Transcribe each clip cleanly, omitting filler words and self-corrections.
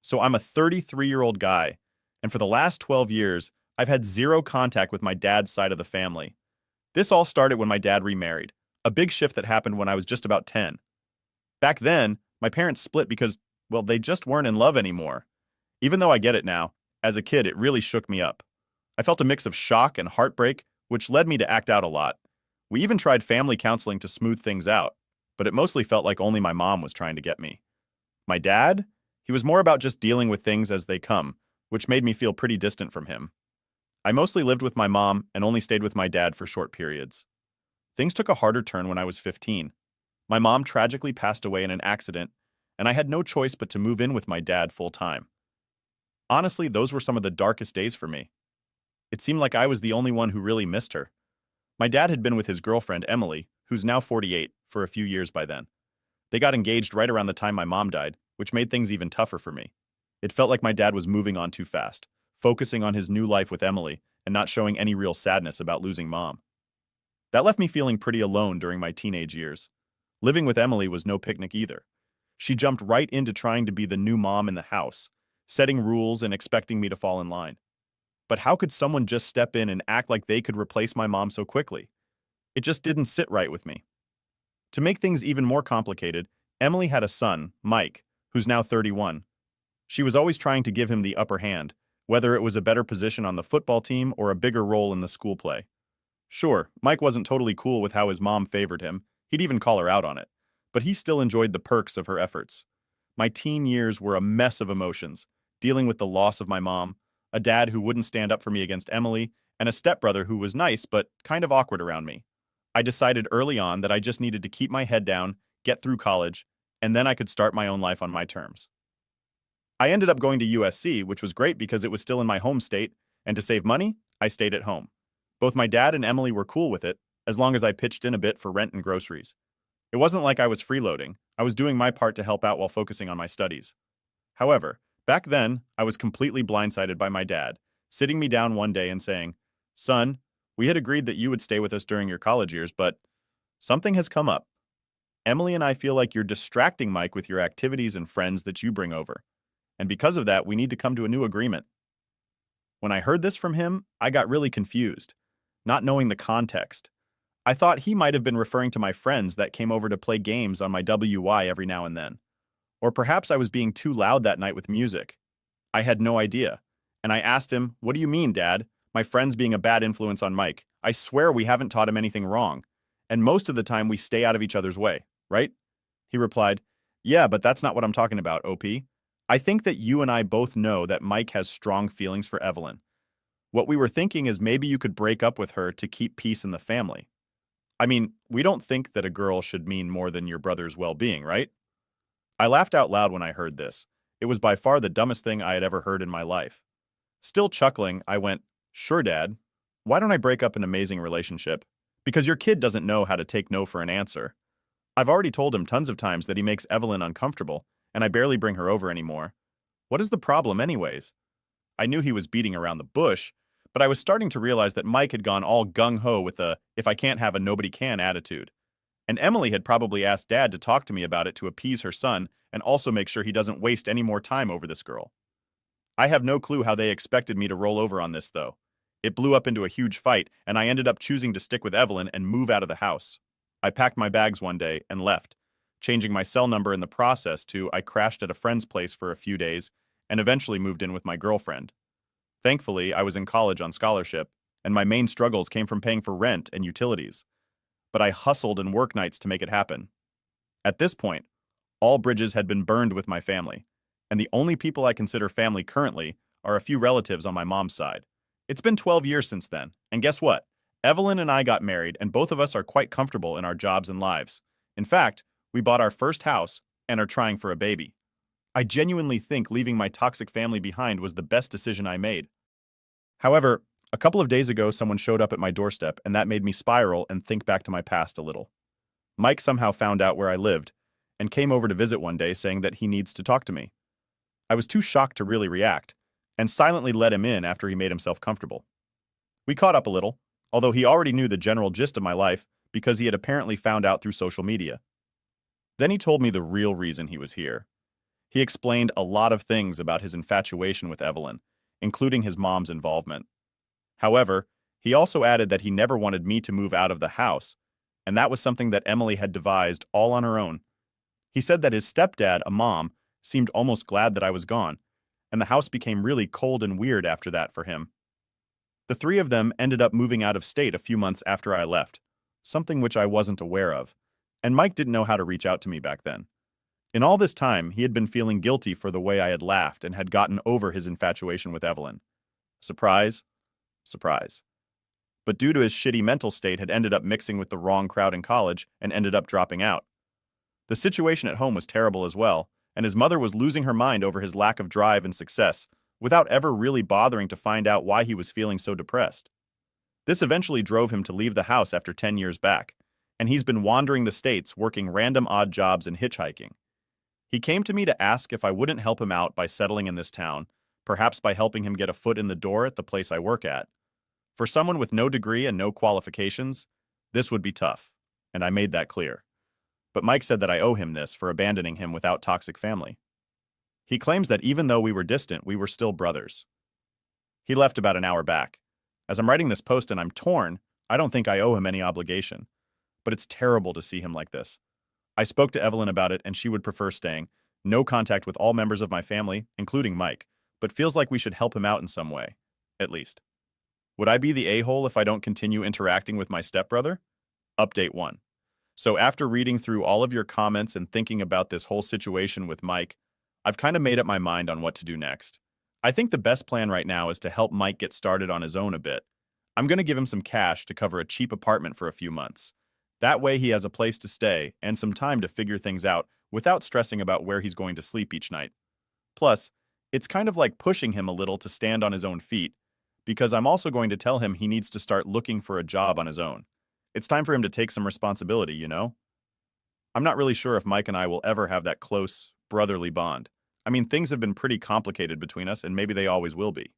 So I'm a 33-year-old guy, and for the last 12 years, I've had zero contact with my dad's side of the family. This all started when my dad remarried, a big shift that happened when I was just about 10. Back then, my parents split because, well, they just weren't in love anymore. Even though I get it now, as a kid, it really shook me up. I felt a mix of shock and heartbreak, which led me to act out a lot. We even tried family counseling to smooth things out, but it mostly felt like only my mom was trying to get me. My dad? He was more about just dealing with things as they come, which made me feel pretty distant from him. I mostly lived with my mom and only stayed with my dad for short periods. Things took a harder turn when I was 15. My mom tragically passed away in an accident, and I had no choice but to move in with my dad full time. Honestly, those were some of the darkest days for me. It seemed like I was the only one who really missed her. My dad had been with his girlfriend, Emily, who's now 48, for a few years by then. They got engaged right around the time my mom died, which made things even tougher for me. It felt like my dad was moving on too fast, focusing on his new life with Emily and not showing any real sadness about losing mom. That left me feeling pretty alone during my teenage years. Living with Emily was no picnic either. She jumped right into trying to be the new mom in the house, setting rules and expecting me to fall in line. But how could someone just step in and act like they could replace my mom so quickly? It just didn't sit right with me. To make things even more complicated, Emily had a son, Mike, who's now 31. She was always trying to give him the upper hand, whether it was a better position on the football team or a bigger role in the school play. Sure, Mike wasn't totally cool with how his mom favored him, he'd even call her out on it, but he still enjoyed the perks of her efforts. My teen years were a mess of emotions, dealing with the loss of my mom, a dad who wouldn't stand up for me against Emily, and a stepbrother who was nice but kind of awkward around me. I decided early on that I just needed to keep my head down, get through college, and then I could start my own life on my terms. I ended up going to USC, which was great because it was still in my home state, and to save money, I stayed at home. Both my dad and Emily were cool with it, as long as I pitched in a bit for rent and groceries. It wasn't like I was freeloading, I was doing my part to help out while focusing on my studies. However, back then, I was completely blindsided by my dad, sitting me down one day and saying, "Son, we had agreed that you would stay with us during your college years, but something has come up. Emily and I feel like you're distracting Mike with your activities and friends that you bring over. And because of that, we need to come to a new agreement." When I heard this from him, I got really confused, not knowing the context. I thought he might have been referring to my friends that came over to play games on my WY every now and then. Or perhaps I was being too loud that night with music. I had no idea. And I asked him, "What do you mean, Dad? My friend's being a bad influence on Mike. I swear we haven't taught him anything wrong. And most of the time we stay out of each other's way, right?" He replied, "Yeah, but that's not what I'm talking about, OP. I think that you and I both know that Mike has strong feelings for Evelyn. What we were thinking is maybe you could break up with her to keep peace in the family. I mean, we don't think that a girl should mean more than your brother's well-being, right?" I laughed out loud when I heard this. It was by far the dumbest thing I had ever heard in my life. Still chuckling, I went, "Sure, Dad. Why don't I break up an amazing relationship? Because your kid doesn't know how to take no for an answer. I've already told him tons of times that he makes Evelyn uncomfortable, and I barely bring her over anymore. What is the problem anyways?" I knew he was beating around the bush, but I was starting to realize that Mike had gone all gung-ho with a "if I can't have a nobody can" attitude. And Emily had probably asked Dad to talk to me about it to appease her son and also make sure he doesn't waste any more time over this girl. I have no clue how they expected me to roll over on this, though. It blew up into a huge fight, and I ended up choosing to stick with Evelyn and move out of the house. I packed my bags one day and left, changing my cell number in the process to I crashed at a friend's place for a few days and eventually moved in with my girlfriend. Thankfully, I was in college on scholarship, and my main struggles came from paying for rent and utilities. But I hustled and work nights to make it happen. At this point, all bridges had been burned with my family, and the only people I consider family currently are a few relatives on my mom's side. It's been 12 years since then, and guess what? Evelyn and I got married, and both of us are quite comfortable in our jobs and lives. In fact, we bought our first house and are trying for a baby. I genuinely think leaving my toxic family behind was the best decision I made. However, a couple of days ago, someone showed up at my doorstep, and that made me spiral and think back to my past a little. Mike somehow found out where I lived and came over to visit one day saying that he needs to talk to me. I was too shocked to really react, and silently let him in after he made himself comfortable. We caught up a little, although he already knew the general gist of my life because he had apparently found out through social media. Then he told me the real reason he was here. He explained a lot of things about his infatuation with Evelyn, including his mom's involvement. However, he also added that he never wanted me to move out of the house, and that was something that Emily had devised all on her own. He said that his stepdad, a mom, seemed almost glad that I was gone, and the house became really cold and weird after that for him. The three of them ended up moving out of state a few months after I left, something which I wasn't aware of, and Mike didn't know how to reach out to me back then. In all this time, he had been feeling guilty for the way I had laughed and had gotten over his infatuation with Evelyn. Surprise? Surprise. But due to his shitty mental state had ended up mixing with the wrong crowd in college and ended up dropping out. The situation at home was terrible as well, and his mother was losing her mind over his lack of drive and success, without ever really bothering to find out why he was feeling so depressed. This eventually drove him to leave the house after 10 years back, and he's been wandering the states working random odd jobs and hitchhiking. He came to me to ask if I wouldn't help him out by settling in this town, perhaps by helping him get a foot in the door at the place I work at. For someone with no degree and no qualifications, this would be tough, and I made that clear. But Mike said that I owe him this for abandoning him without toxic family. He claims that even though we were distant, we were still brothers. He left about an hour back. As I'm writing this post and I'm torn, I don't think I owe him any obligation. But it's terrible to see him like this. I spoke to Evelyn about it and she would prefer staying. No contact with all members of my family, including Mike, but feels like we should help him out in some way, at least. Would I be the a-hole if I don't continue interacting with my stepbrother? Update 1. So after reading through all of your comments and thinking about this whole situation with Mike, I've kind of made up my mind on what to do next. I think the best plan right now is to help Mike get started on his own a bit. I'm going to give him some cash to cover a cheap apartment for a few months. That way he has a place to stay and some time to figure things out without stressing about where he's going to sleep each night. Plus, it's kind of like pushing him a little to stand on his own feet, because I'm also going to tell him he needs to start looking for a job on his own. It's time for him to take some responsibility, you know? I'm not really sure if Mike and I will ever have that close, brotherly bond. I mean, things have been pretty complicated between us, and maybe they always will be.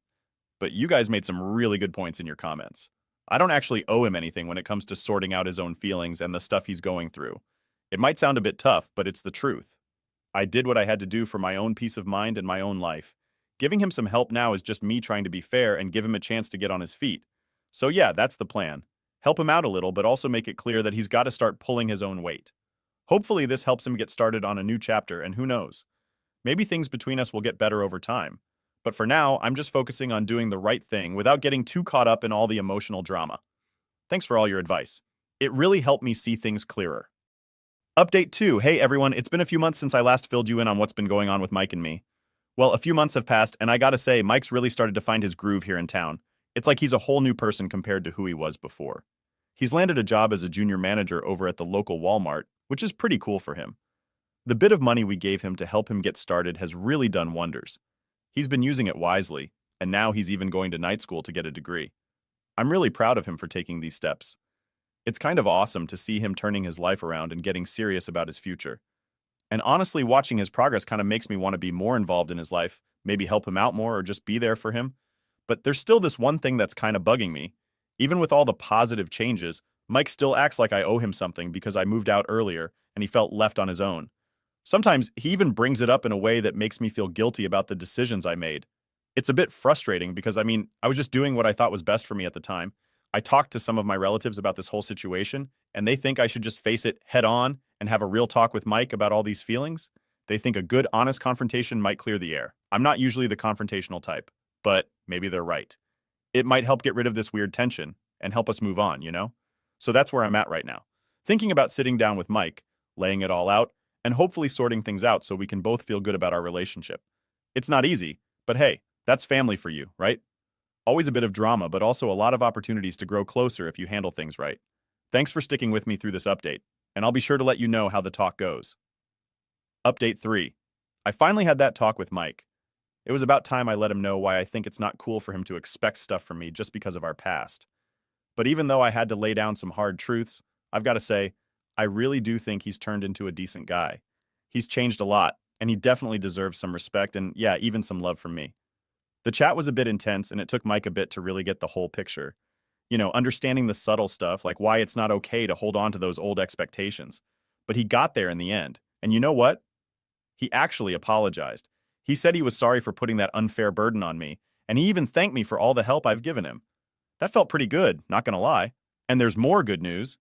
But you guys made some really good points in your comments. I don't actually owe him anything when it comes to sorting out his own feelings and the stuff he's going through. It might sound a bit tough, but it's the truth. I did what I had to do for my own peace of mind and my own life. Giving him some help now is just me trying to be fair and give him a chance to get on his feet. So yeah, that's the plan. Help him out a little, but also make it clear that he's got to start pulling his own weight. Hopefully this helps him get started on a new chapter, and who knows? Maybe things between us will get better over time. But for now, I'm just focusing on doing the right thing without getting too caught up in all the emotional drama. Thanks for all your advice. It really helped me see things clearer. Update 2. Hey everyone, it's been a few months since I last filled you in on what's been going on with Mike and me. Well, a few months have passed, and I gotta say, Mike's really started to find his groove here in town. It's like he's a whole new person compared to who he was before. He's landed a job as a junior manager over at the local Walmart, which is pretty cool for him. The bit of money we gave him to help him get started has really done wonders. He's been using it wisely, and now he's even going to night school to get a degree. I'm really proud of him for taking these steps. It's kind of awesome to see him turning his life around and getting serious about his future. And honestly, watching his progress kind of makes me want to be more involved in his life, maybe help him out more or just be there for him. But there's still this one thing that's kind of bugging me. Even with all the positive changes, Mike still acts like I owe him something because I moved out earlier and he felt left on his own. Sometimes he even brings it up in a way that makes me feel guilty about the decisions I made. It's a bit frustrating because, I was just doing what I thought was best for me at the time. I talked to some of my relatives about this whole situation, and they think I should just face it head on and have a real talk with Mike about all these feelings. They think a good, honest confrontation might clear the air. I'm not usually the confrontational type, but maybe they're right. It might help get rid of this weird tension and help us move on, you know? So that's where I'm at right now. Thinking about sitting down with Mike, laying it all out, and hopefully sorting things out so we can both feel good about our relationship. It's not easy, but hey, that's family for you, right? Always a bit of drama, but also a lot of opportunities to grow closer if you handle things right. Thanks for sticking with me through this update, and I'll be sure to let you know how the talk goes. Update 3. I finally had that talk with Mike. It was about time I let him know why I think it's not cool for him to expect stuff from me just because of our past. But even though I had to lay down some hard truths, I've got to say, I really do think he's turned into a decent guy. He's changed a lot, and he definitely deserves some respect and, yeah, even some love from me. The chat was a bit intense, and it took Mike a bit to really get the whole picture. You know, understanding the subtle stuff, like why it's not okay to hold on to those old expectations. But he got there in the end. And you know what? He actually apologized. He said he was sorry for putting that unfair burden on me, and he even thanked me for all the help I've given him. That felt pretty good, not gonna lie. And there's more good news.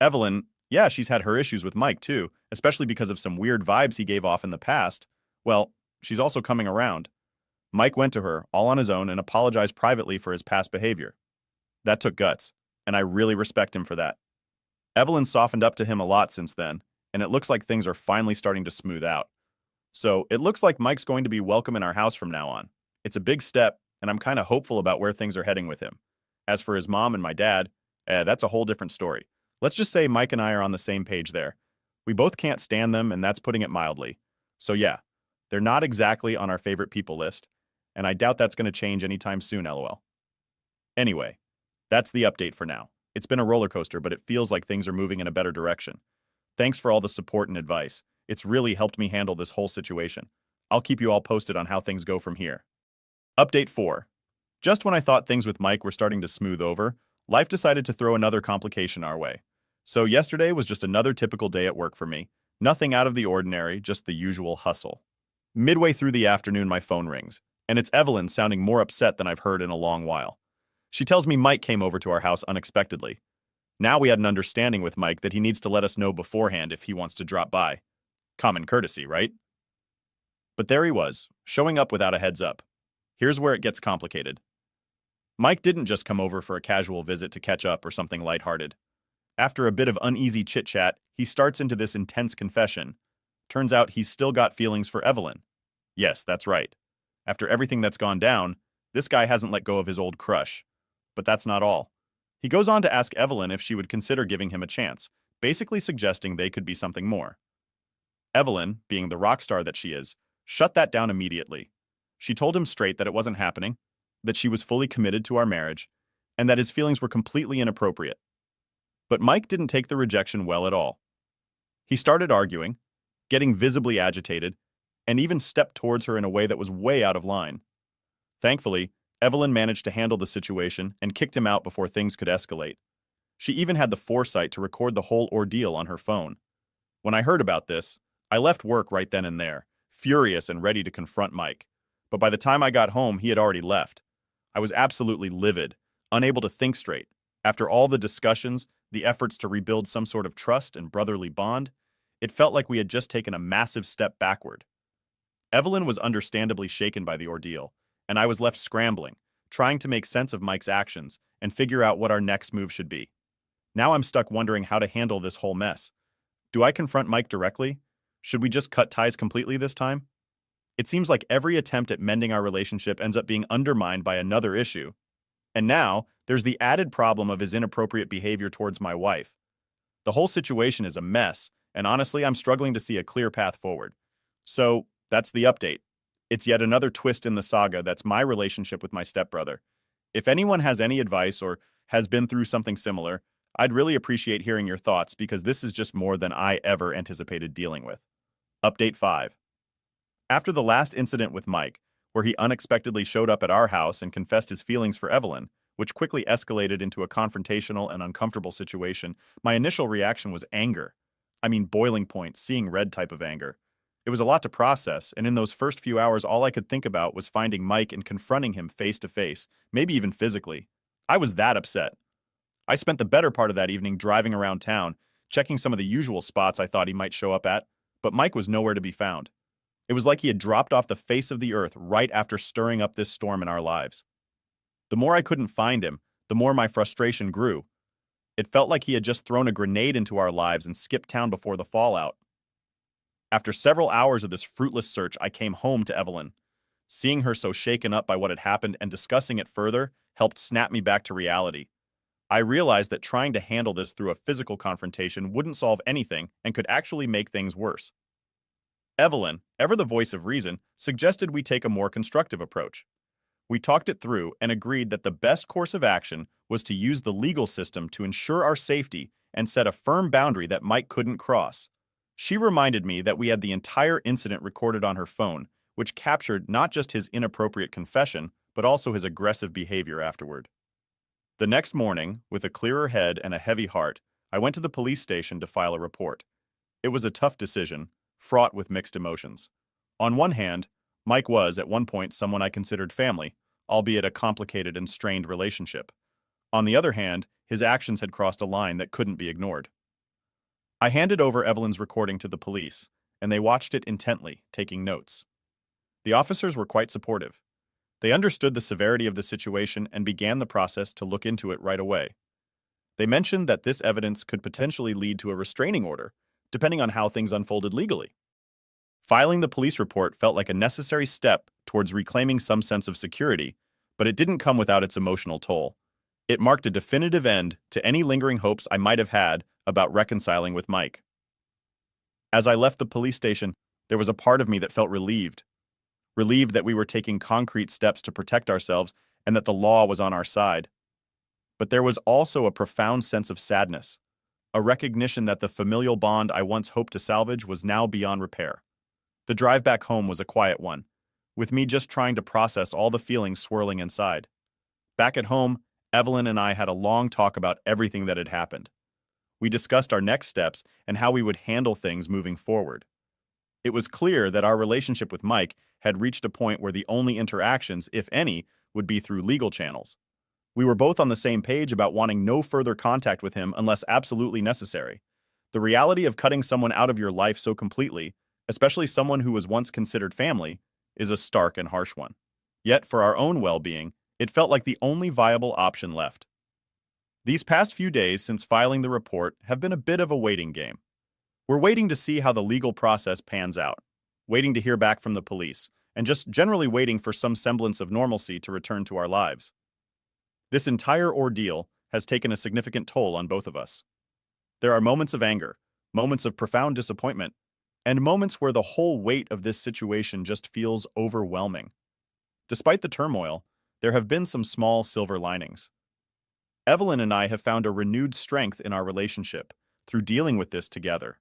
Evelyn, yeah, she's had her issues with Mike too, especially because of some weird vibes he gave off in the past. Well, she's also coming around. Mike went to her, all on his own, and apologized privately for his past behavior. That took guts, and I really respect him for that. Evelyn softened up to him a lot since then, and it looks like things are finally starting to smooth out. So it looks like Mike's going to be welcome in our house from now on. It's a big step, and I'm kind of hopeful about where things are heading with him. As for his mom and my dad, that's a whole different story. Let's just say Mike and I are on the same page there. We both can't stand them, and that's putting it mildly. So yeah, they're not exactly on our favorite people list, and I doubt that's going to change anytime soon, lol. Anyway, that's the update for now. It's been a roller coaster, but it feels like things are moving in a better direction. Thanks for all the support and advice. It's really helped me handle this whole situation. I'll keep you all posted on how things go from here. Update 4. Just when I thought things with Mike were starting to smooth over, life decided to throw another complication our way. So yesterday was just another typical day at work for me. Nothing out of the ordinary, just the usual hustle. Midway through the afternoon, my phone rings, and it's Evelyn sounding more upset than I've heard in a long while. She tells me Mike came over to our house unexpectedly. Now we had an understanding with Mike that he needs to let us know beforehand if he wants to drop by. Common courtesy, right? But there he was, showing up without a heads up. Here's where it gets complicated. Mike didn't just come over for a casual visit to catch up or something lighthearted. After a bit of uneasy chit-chat, he starts into this intense confession. Turns out he's still got feelings for Evelyn. Yes, that's right. After everything that's gone down, this guy hasn't let go of his old crush. But that's not all. He goes on to ask Evelyn if she would consider giving him a chance, basically suggesting they could be something more. Evelyn, being the rock star that she is, shut that down immediately. She told him straight that it wasn't happening, that she was fully committed to our marriage, and that his feelings were completely inappropriate. But Mike didn't take the rejection well at all. He started arguing, getting visibly agitated, and even stepped towards her in a way that was way out of line. Thankfully, Evelyn managed to handle the situation and kicked him out before things could escalate. She even had the foresight to record the whole ordeal on her phone. When I heard about this, I left work right then and there, furious and ready to confront Mike. But by the time I got home, he had already left. I was absolutely livid, unable to think straight. After all the discussions, the efforts to rebuild some sort of trust and brotherly bond, it felt like we had just taken a massive step backward. Evelyn was understandably shaken by the ordeal, and I was left scrambling, trying to make sense of Mike's actions and figure out what our next move should be. Now I'm stuck wondering how to handle this whole mess. Do I confront Mike directly? Should we just cut ties completely this time? It seems like every attempt at mending our relationship ends up being undermined by another issue. And now, there's the added problem of his inappropriate behavior towards my wife. The whole situation is a mess, and honestly, I'm struggling to see a clear path forward. So, that's the update. It's yet another twist in the saga that's my relationship with my stepbrother. If anyone has any advice or has been through something similar, I'd really appreciate hearing your thoughts because this is just more than I ever anticipated dealing with. Update 5. After the last incident with Mike, where he unexpectedly showed up at our house and confessed his feelings for Evelyn, which quickly escalated into a confrontational and uncomfortable situation, my initial reaction was anger. I mean, boiling point, seeing red type of anger. It was a lot to process, and in those first few hours, all I could think about was finding Mike and confronting him face to face, maybe even physically. I was that upset. I spent the better part of that evening driving around town, checking some of the usual spots I thought he might show up at, but Mike was nowhere to be found. It was like he had dropped off the face of the earth right after stirring up this storm in our lives. The more I couldn't find him, the more my frustration grew. It felt like he had just thrown a grenade into our lives and skipped town before the fallout. After several hours of this fruitless search, I came home to Evelyn. Seeing her so shaken up by what had happened and discussing it further helped snap me back to reality. I realized that trying to handle this through a physical confrontation wouldn't solve anything and could actually make things worse. Evelyn, ever the voice of reason, suggested we take a more constructive approach. We talked it through and agreed that the best course of action was to use the legal system to ensure our safety and set a firm boundary that Mike couldn't cross. She reminded me that we had the entire incident recorded on her phone, which captured not just his inappropriate confession, but also his aggressive behavior afterward. The next morning, with a clearer head and a heavy heart, I went to the police station to file a report. It was a tough decision. fraught with mixed emotions. On one hand, Mike was, at one point, someone I considered family, albeit a complicated and strained relationship. On the other hand, his actions had crossed a line that couldn't be ignored. I handed over Evelyn's recording to the police, and they watched it intently, taking notes. The officers were quite supportive. They understood the severity of the situation and began the process to look into it right away. They mentioned that this evidence could potentially lead to a restraining order, depending on how things unfolded legally. Filing the police report felt like a necessary step towards reclaiming some sense of security, but it didn't come without its emotional toll. It marked a definitive end to any lingering hopes I might have had about reconciling with Mike. As I left the police station, there was a part of me that felt relieved that we were taking concrete steps to protect ourselves and that the law was on our side. But there was also a profound sense of sadness, a recognition that the familial bond I once hoped to salvage was now beyond repair. The drive back home was a quiet one, with me just trying to process all the feelings swirling inside. Back at home, Evelyn and I had a long talk about everything that had happened. We discussed our next steps and how we would handle things moving forward. It was clear that our relationship with Mike had reached a point where the only interactions, if any, would be through legal channels. We were both on the same page about wanting no further contact with him unless absolutely necessary. The reality of cutting someone out of your life so completely, especially someone who was once considered family, is a stark and harsh one. Yet, for our own well-being, it felt like the only viable option left. These past few days since filing the report have been a bit of a waiting game. We're waiting to see how the legal process pans out, waiting to hear back from the police, and just generally waiting for some semblance of normalcy to return to our lives. This entire ordeal has taken a significant toll on both of us. There are moments of anger, moments of profound disappointment, and moments where the whole weight of this situation just feels overwhelming. Despite the turmoil, there have been some small silver linings. Evelyn and I have found a renewed strength in our relationship through dealing with this together.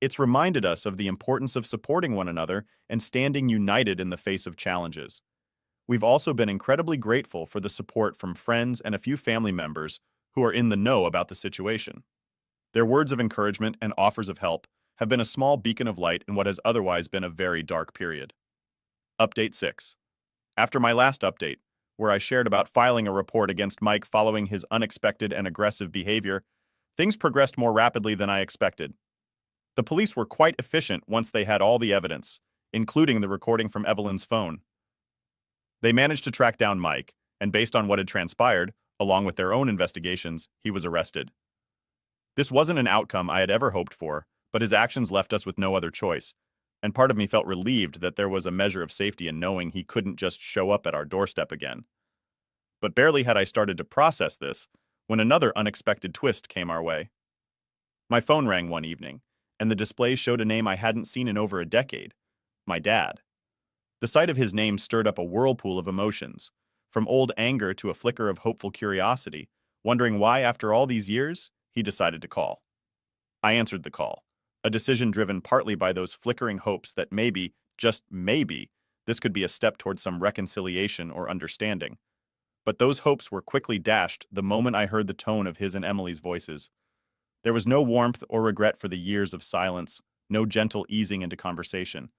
It's reminded us of the importance of supporting one another and standing united in the face of challenges. We've also been incredibly grateful for the support from friends and a few family members who are in the know about the situation. Their words of encouragement and offers of help have been a small beacon of light in what has otherwise been a very dark period. Update 6. After my last update, where I shared about filing a report against Mike following his unexpected and aggressive behavior, things progressed more rapidly than I expected. The police were quite efficient once they had all the evidence, including the recording from Evelyn's phone. They managed to track down Mike, and based on what had transpired, along with their own investigations, he was arrested. This wasn't an outcome I had ever hoped for, but his actions left us with no other choice, and part of me felt relieved that there was a measure of safety in knowing he couldn't just show up at our doorstep again. But barely had I started to process this, when another unexpected twist came our way. My phone rang one evening, and the display showed a name I hadn't seen in over a decade: my dad. The sight of his name stirred up a whirlpool of emotions, from old anger to a flicker of hopeful curiosity, wondering why, after all these years, he decided to call. I answered the call, a decision driven partly by those flickering hopes that maybe, just maybe, this could be a step toward some reconciliation or understanding. But those hopes were quickly dashed the moment I heard the tone of his and Emily's voices. There was no warmth or regret for the years of silence, no gentle easing into conversation.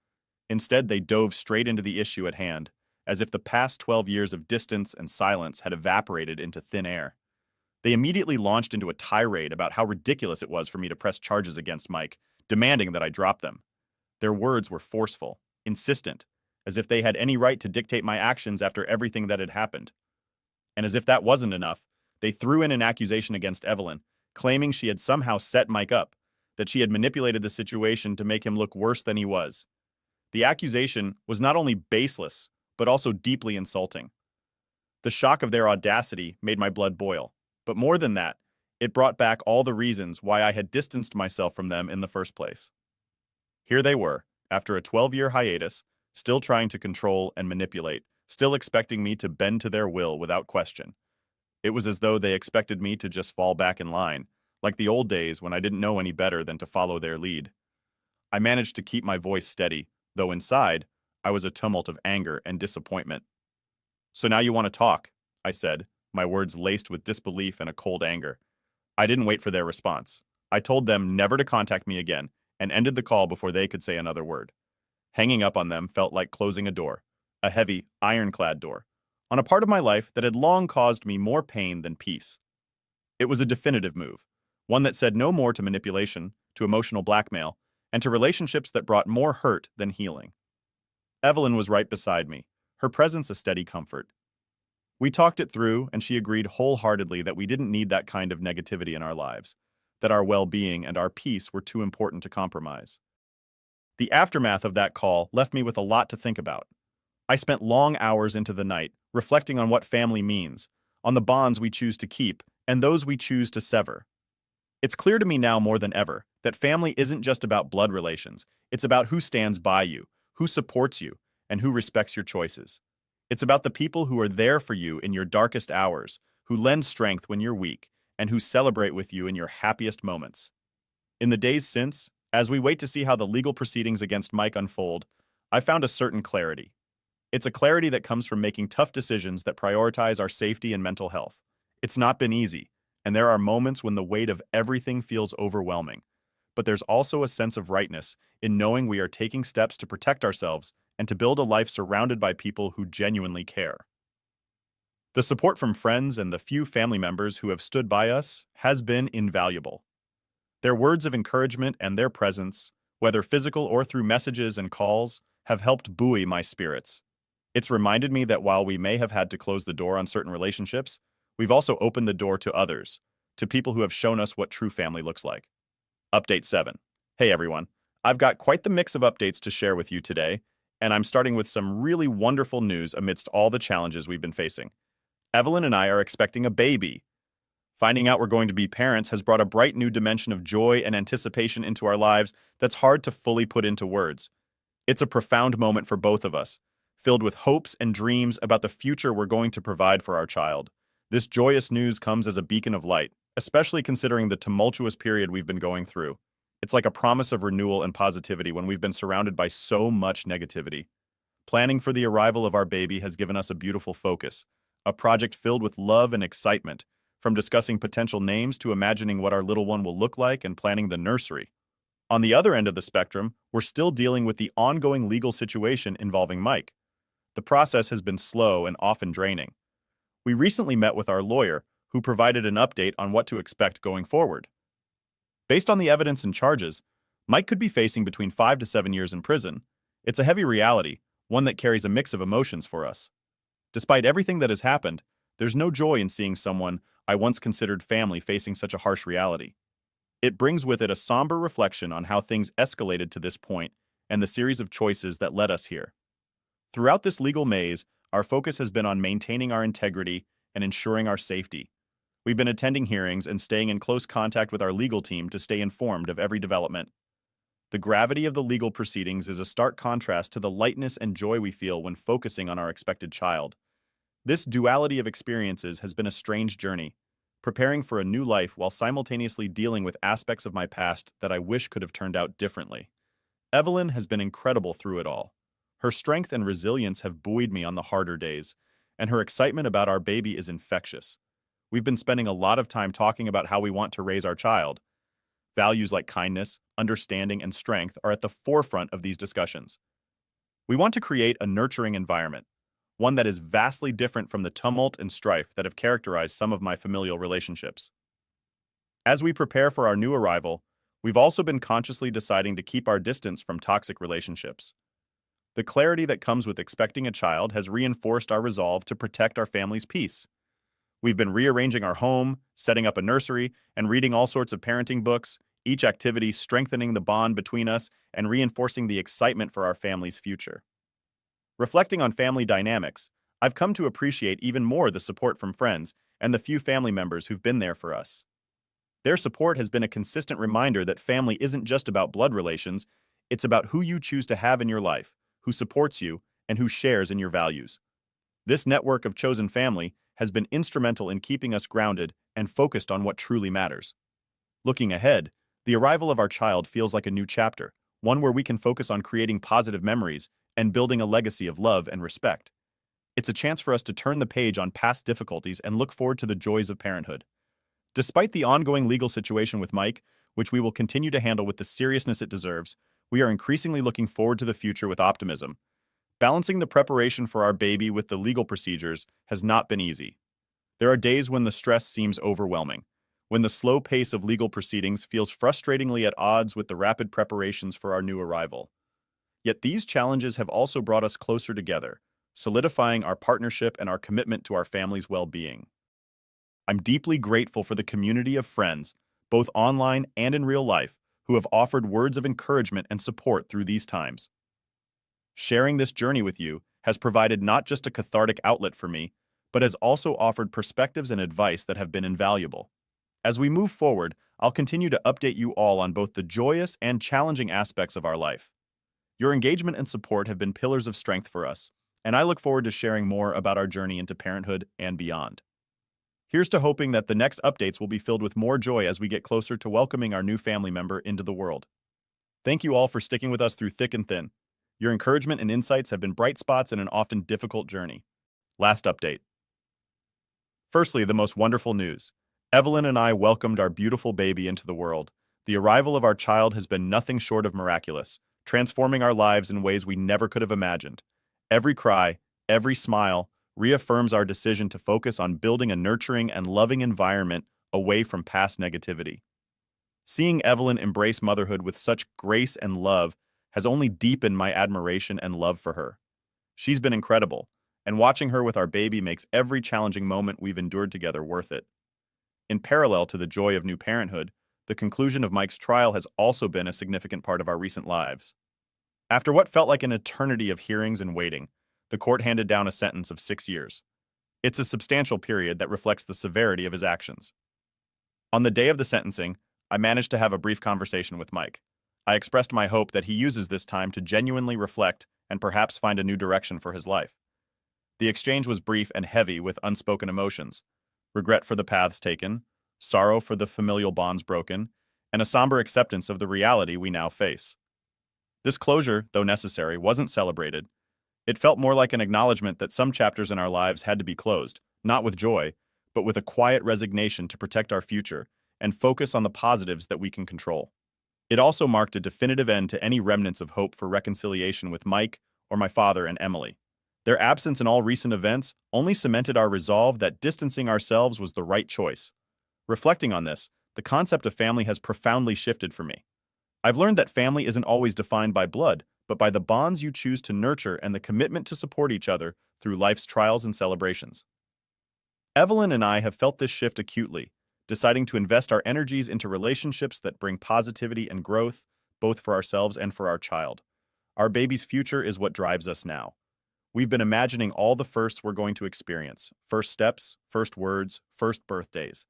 Instead, they dove straight into the issue at hand, as if the past 12 years of distance and silence had evaporated into thin air. They immediately launched into a tirade about how ridiculous it was for me to press charges against Mike, demanding that I drop them. Their words were forceful, insistent, as if they had any right to dictate my actions after everything that had happened. And as if that wasn't enough, they threw in an accusation against Evelyn, claiming she had somehow set Mike up, that she had manipulated the situation to make him look worse than he was. The accusation was not only baseless, but also deeply insulting. The shock of their audacity made my blood boil, but more than that, it brought back all the reasons why I had distanced myself from them in the first place. Here they were, after a 12-year hiatus, still trying to control and manipulate, still expecting me to bend to their will without question. It was as though they expected me to just fall back in line, like the old days when I didn't know any better than to follow their lead. I managed to keep my voice steady, though inside, I was a tumult of anger and disappointment. "So now you want to talk," I said, my words laced with disbelief and a cold anger. I didn't wait for their response. I told them never to contact me again, and ended the call before they could say another word. Hanging up on them felt like closing a door, a heavy, ironclad door, on a part of my life that had long caused me more pain than peace. It was a definitive move, one that said no more to manipulation, to emotional blackmail, and to relationships that brought more hurt than healing. Evelyn was right beside me, her presence a steady comfort. We talked it through, and she agreed wholeheartedly that we didn't need that kind of negativity in our lives, that our well-being and our peace were too important to compromise. The aftermath of that call left me with a lot to think about. I spent long hours into the night reflecting on what family means, on the bonds we choose to keep, and those we choose to sever. It's clear to me now more than ever that family isn't just about blood relations, it's about who stands by you, who supports you, and who respects your choices. It's about the people who are there for you in your darkest hours, who lend strength when you're weak, and who celebrate with you in your happiest moments. In the days since, as we wait to see how the legal proceedings against Mike unfold, I found a certain clarity. It's a clarity that comes from making tough decisions that prioritize our safety and mental health. It's not been easy, and there are moments when the weight of everything feels overwhelming. But there's also a sense of rightness in knowing we are taking steps to protect ourselves and to build a life surrounded by people who genuinely care. The support from friends and the few family members who have stood by us has been invaluable. Their words of encouragement and their presence, whether physical or through messages and calls, have helped buoy my spirits. It's reminded me that while we may have had to close the door on certain relationships, we've also opened the door to others, to people who have shown us what true family looks like. Update 7. Hey everyone, I've got quite the mix of updates to share with you today, and I'm starting with some really wonderful news amidst all the challenges we've been facing. Evelyn and I are expecting a baby. Finding out we're going to be parents has brought a bright new dimension of joy and anticipation into our lives that's hard to fully put into words. It's a profound moment for both of us, filled with hopes and dreams about the future we're going to provide for our child. This joyous news comes as a beacon of light, especially considering the tumultuous period we've been going through. It's like a promise of renewal and positivity when we've been surrounded by so much negativity. Planning for the arrival of our baby has given us a beautiful focus, a project filled with love and excitement, from discussing potential names to imagining what our little one will look like and planning the nursery. On the other end of the spectrum, we're still dealing with the ongoing legal situation involving Mike. The process has been slow and often draining. We recently met with our lawyer, who provided an update on what to expect going forward. Based on the evidence and charges, Mike could be facing between 5 to 7 years in prison. It's a heavy reality, one that carries a mix of emotions for us. Despite everything that has happened, there's no joy in seeing someone I once considered family facing such a harsh reality. It brings with it a somber reflection on how things escalated to this point and the series of choices that led us here. Throughout this legal maze, our focus has been on maintaining our integrity and ensuring our safety. We've been attending hearings and staying in close contact with our legal team to stay informed of every development. The gravity of the legal proceedings is a stark contrast to the lightness and joy we feel when focusing on our expected child. This duality of experiences has been a strange journey, preparing for a new life while simultaneously dealing with aspects of my past that I wish could have turned out differently. Evelyn has been incredible through it all. Her strength and resilience have buoyed me on the harder days, and her excitement about our baby is infectious. We've been spending a lot of time talking about how we want to raise our child. Values like kindness, understanding, and strength are at the forefront of these discussions. We want to create a nurturing environment, one that is vastly different from the tumult and strife that have characterized some of my familial relationships. As we prepare for our new arrival, we've also been consciously deciding to keep our distance from toxic relationships. The clarity that comes with expecting a child has reinforced our resolve to protect our family's peace. We've been rearranging our home, setting up a nursery, and reading all sorts of parenting books, each activity strengthening the bond between us and reinforcing the excitement for our family's future. Reflecting on family dynamics, I've come to appreciate even more the support from friends and the few family members who've been there for us. Their support has been a consistent reminder that family isn't just about blood relations, it's about who you choose to have in your life, who supports you, and who shares in your values. This network of chosen family has been instrumental in keeping us grounded and focused on what truly matters. Looking ahead, the arrival of our child feels like a new chapter, one where we can focus on creating positive memories and building a legacy of love and respect. It's a chance for us to turn the page on past difficulties and look forward to the joys of parenthood. Despite the ongoing legal situation with Mike, which we will continue to handle with the seriousness it deserves, we are increasingly looking forward to the future with optimism. Balancing the preparation for our baby with the legal procedures has not been easy. There are days when the stress seems overwhelming, when the slow pace of legal proceedings feels frustratingly at odds with the rapid preparations for our new arrival. Yet these challenges have also brought us closer together, solidifying our partnership and our commitment to our family's well-being. I'm deeply grateful for the community of friends, both online and in real life, who have offered words of encouragement and support through these times. Sharing this journey with you has provided not just a cathartic outlet for me, but has also offered perspectives and advice that have been invaluable. As we move forward, I'll continue to update you all on both the joyous and challenging aspects of our life. Your engagement and support have been pillars of strength for us, and I look forward to sharing more about our journey into parenthood and beyond. Here's to hoping that the next updates will be filled with more joy as we get closer to welcoming our new family member into the world. Thank you all for sticking with us through thick and thin. Your encouragement and insights have been bright spots in an often difficult journey. Last update. Firstly, the most wonderful news. Evelyn and I welcomed our beautiful baby into the world. The arrival of our child has been nothing short of miraculous, transforming our lives in ways we never could have imagined. Every cry, every smile, reaffirms our decision to focus on building a nurturing and loving environment away from past negativity. Seeing Evelyn embrace motherhood with such grace and love has only deepened my admiration and love for her. She's been incredible, and watching her with our baby makes every challenging moment we've endured together worth it. In parallel to the joy of new parenthood, the conclusion of Mike's trial has also been a significant part of our recent lives. After what felt like an eternity of hearings and waiting, the court handed down a sentence of 6 years. It's a substantial period that reflects the severity of his actions. On the day of the sentencing, I managed to have a brief conversation with Mike. I expressed my hope that he uses this time to genuinely reflect and perhaps find a new direction for his life. The exchange was brief and heavy with unspoken emotions: regret for the paths taken, sorrow for the familial bonds broken, and a somber acceptance of the reality we now face. This closure, though necessary, wasn't celebrated. It felt more like an acknowledgement that some chapters in our lives had to be closed, not with joy, but with a quiet resignation to protect our future and focus on the positives that we can control. It also marked a definitive end to any remnants of hope for reconciliation with Mike or my father and Emily. Their absence in all recent events only cemented our resolve that distancing ourselves was the right choice. Reflecting on this, the concept of family has profoundly shifted for me. I've learned that family isn't always defined by blood, but by the bonds you choose to nurture and the commitment to support each other through life's trials and celebrations. Evelyn and I have felt this shift acutely, deciding to invest our energies into relationships that bring positivity and growth, both for ourselves and for our child. Our baby's future is what drives us now. We've been imagining all the firsts we're going to experience: first steps, first words, first birthdays.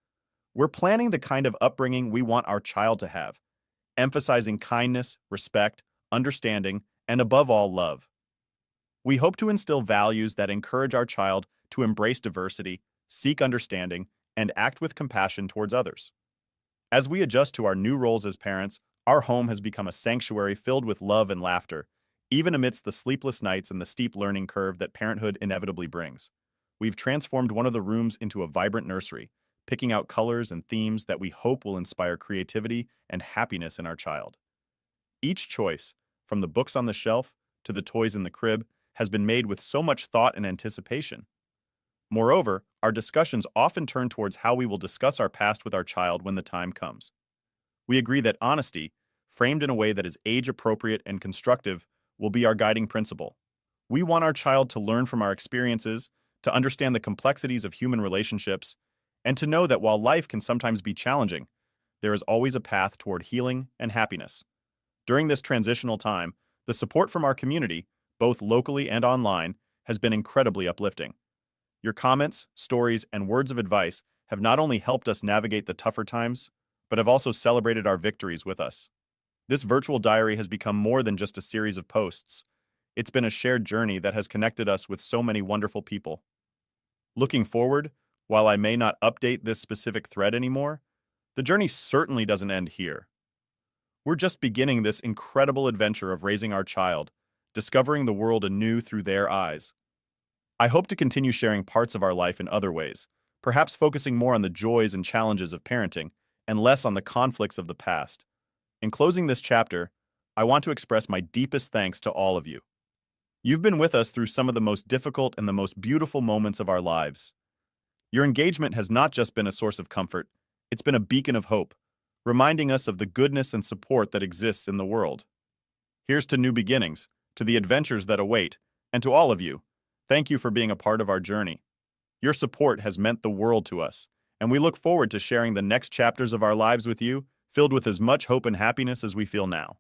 We're planning the kind of upbringing we want our child to have, emphasizing kindness, respect, understanding, and above all, love. We hope to instill values that encourage our child to embrace diversity, seek understanding, and act with compassion towards others. As we adjust to our new roles as parents, our home has become a sanctuary filled with love and laughter, even amidst the sleepless nights and the steep learning curve that parenthood inevitably brings. We've transformed one of the rooms into a vibrant nursery, picking out colors and themes that we hope will inspire creativity and happiness in our child. Each choice, from the books on the shelf to the toys in the crib, has been made with so much thought and anticipation. Moreover, our discussions often turn towards how we will discuss our past with our child when the time comes. We agree that honesty, framed in a way that is age-appropriate and constructive, will be our guiding principle. We want our child to learn from our experiences, to understand the complexities of human relationships, and to know that while life can sometimes be challenging, there is always a path toward healing and happiness. During this transitional time, the support from our community, both locally and online, has been incredibly uplifting. Your comments, stories, and words of advice have not only helped us navigate the tougher times, but have also celebrated our victories with us. This virtual diary has become more than just a series of posts. It's been a shared journey that has connected us with so many wonderful people. Looking forward, while I may not update this specific thread anymore, the journey certainly doesn't end here. We're just beginning this incredible adventure of raising our child, discovering the world anew through their eyes. I hope to continue sharing parts of our life in other ways, perhaps focusing more on the joys and challenges of parenting, and less on the conflicts of the past. In closing this chapter, I want to express my deepest thanks to all of you. You've been with us through some of the most difficult and the most beautiful moments of our lives. Your engagement has not just been a source of comfort, it's been a beacon of hope, reminding us of the goodness and support that exists in the world. Here's to new beginnings, to the adventures that await, and to all of you. Thank you for being a part of our journey. Your support has meant the world to us, and we look forward to sharing the next chapters of our lives with you, filled with as much hope and happiness as we feel now.